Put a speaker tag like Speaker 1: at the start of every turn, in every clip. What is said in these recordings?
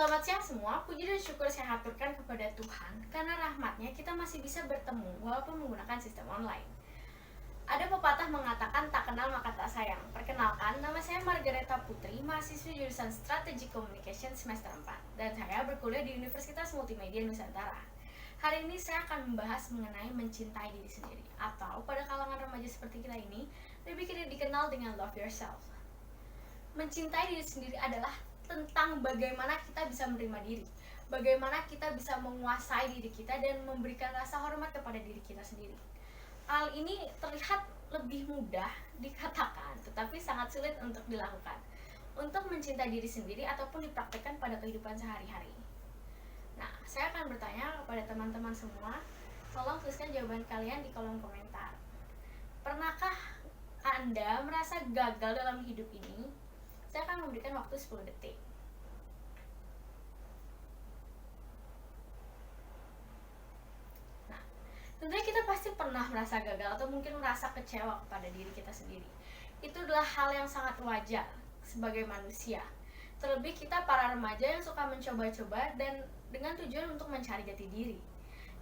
Speaker 1: Selamat siang semua, puji dan syukur saya haturkan kepada Tuhan karena rahmatnya kita masih bisa bertemu walaupun menggunakan sistem online. Ada pepatah mengatakan tak kenal maka tak sayang. Perkenalkan, nama saya Margareta Putri, mahasiswi jurusan Strategic Communication semester 4 dan saya berkuliah di Universitas Multimedia Nusantara. Hari ini saya akan membahas mengenai mencintai diri sendiri, atau pada kalangan remaja seperti kita ini lebih dikenal dengan love yourself. Mencintai diri sendiri adalah tentang bagaimana kita bisa menerima diri, bagaimana kita bisa menguasai diri kita dan memberikan rasa hormat kepada diri kita sendiri. Hal ini terlihat lebih mudah dikatakan, tetapi sangat sulit untuk dilakukan. Untuk mencintai diri sendiri ataupun dipraktekkan pada kehidupan sehari-hari. Nah, saya akan bertanya kepada teman-teman semua, tolong tuliskan jawaban kalian di kolom komentar. Pernahkah Anda merasa gagal dalam hidup ini? Saya akan memberikan waktu 10 detik. Nah, tentunya kita pasti pernah merasa gagal atau mungkin merasa kecewa kepada diri kita sendiri. Itu adalah hal yang sangat wajar sebagai manusia. Terlebih kita para remaja yang suka mencoba-coba dan dengan tujuan untuk mencari jati diri.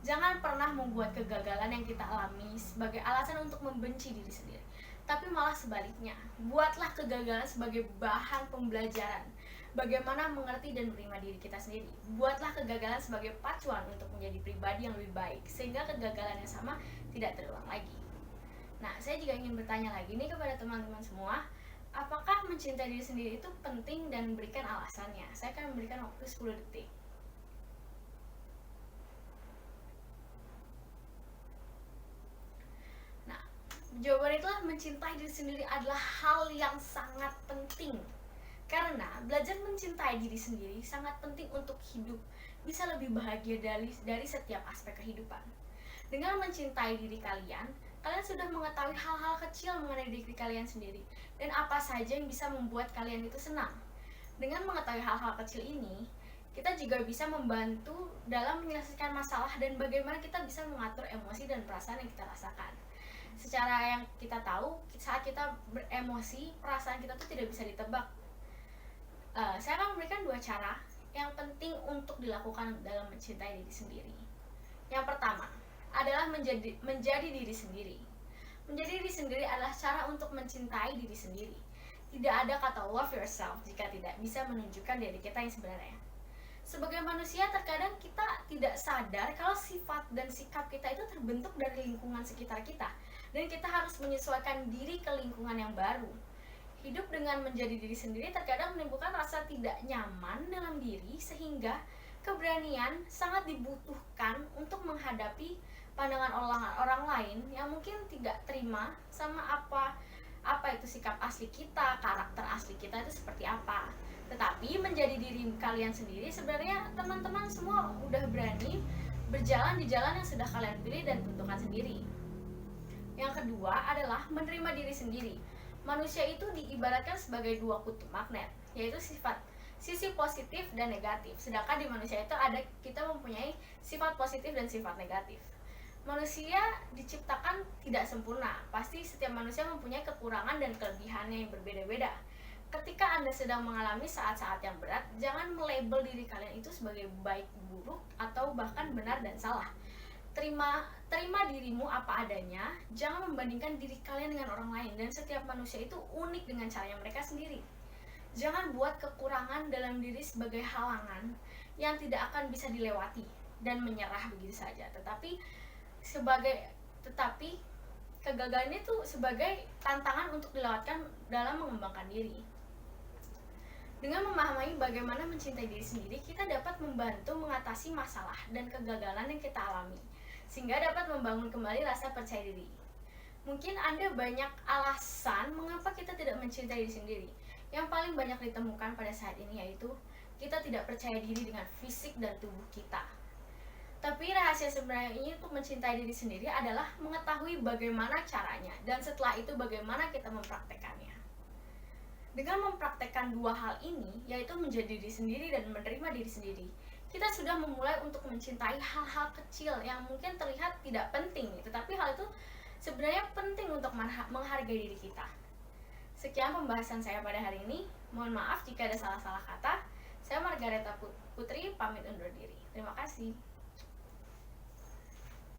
Speaker 1: Jangan pernah membuat kegagalan yang kita alami sebagai alasan untuk membenci diri sendiri. Tapi malah sebaliknya, buatlah kegagalan sebagai bahan pembelajaran bagaimana mengerti dan menerima diri kita sendiri. Buatlah kegagalan sebagai pacuan untuk menjadi pribadi yang lebih baik, sehingga kegagalan yang sama tidak terulang lagi. Nah, saya juga ingin bertanya lagi nih kepada teman-teman semua, apakah mencintai diri sendiri itu penting dan berikan alasannya? Saya akan memberikan waktu 10 detik. Jawaban itulah mencintai diri sendiri adalah hal yang sangat penting. Karena belajar mencintai diri sendiri sangat penting untuk hidup bisa lebih bahagia dari setiap aspek kehidupan. Dengan mencintai diri kalian, kalian sudah mengetahui hal-hal kecil mengenai diri kalian sendiri dan apa saja yang bisa membuat kalian itu senang. Dengan mengetahui hal-hal kecil ini, kita juga bisa membantu dalam menyelesaikan masalah dan bagaimana kita bisa mengatur emosi dan perasaan yang kita rasakan. Secara yang kita tahu, saat kita beremosi, perasaan kita tuh tidak bisa ditebak. Saya akan memberikan 2 cara yang penting untuk dilakukan dalam mencintai diri sendiri. Yang pertama adalah menjadi diri sendiri. Menjadi diri sendiri adalah cara untuk mencintai diri sendiri. Tidak ada kata love yourself jika tidak bisa menunjukkan diri kita yang sebenarnya. Sebagai manusia, terkadang kita tidak sadar kalau sifat dan sikap kita itu terbentuk dari lingkungan sekitar kita. Dan kita harus menyesuaikan diri ke lingkungan yang baru. Hidup dengan menjadi diri sendiri terkadang menimbulkan rasa tidak nyaman dalam diri, sehingga keberanian sangat dibutuhkan untuk menghadapi pandangan orang lain yang mungkin tidak terima sama apa itu sikap asli kita, karakter asli kita itu seperti apa. Tetapi menjadi diri kalian sendiri, sebenarnya teman-teman semua udah berani berjalan di jalan yang sudah kalian pilih dan tentukan sendiri. Yang kedua adalah menerima diri sendiri. Manusia itu diibaratkan sebagai 2 kutub magnet, yaitu sisi positif dan negatif. Sedangkan di manusia itu kita mempunyai sifat positif dan sifat negatif. Manusia diciptakan tidak sempurna. Pasti setiap manusia mempunyai kekurangan dan kelebihannya yang berbeda-beda. Ketika Anda sedang mengalami saat-saat yang berat, jangan melabel diri kalian itu sebagai baik, buruk, atau bahkan benar dan salah. Terima dirimu apa adanya, jangan membandingkan diri kalian dengan orang lain, dan setiap manusia itu unik dengan caranya mereka sendiri. Jangan buat kekurangan dalam diri sebagai halangan yang tidak akan bisa dilewati dan menyerah begitu saja. Tetapi kegagalan itu sebagai tantangan untuk dilewatkan dalam mengembangkan diri. Dengan memahami bagaimana mencintai diri sendiri, kita dapat membantu mengatasi masalah dan kegagalan yang kita alami, sehingga dapat membangun kembali rasa percaya diri. Mungkin Anda banyak alasan mengapa kita tidak mencintai diri sendiri. Yang paling banyak ditemukan pada saat ini yaitu kita tidak percaya diri dengan fisik dan tubuh kita. Tapi rahasia sebenarnya untuk mencintai diri sendiri adalah mengetahui bagaimana caranya, dan setelah itu bagaimana kita mempraktekannya. Dengan mempraktekkan 2 hal ini, yaitu menjadi diri sendiri dan menerima diri sendiri, kita sudah memulai untuk mencintai hal-hal kecil yang mungkin terlihat tidak penting, tetapi hal itu sebenarnya penting untuk menghargai diri kita. Sekian pembahasan saya pada hari ini. Mohon maaf jika ada salah-salah kata. Saya Margareta Putri pamit undur diri. Terima kasih.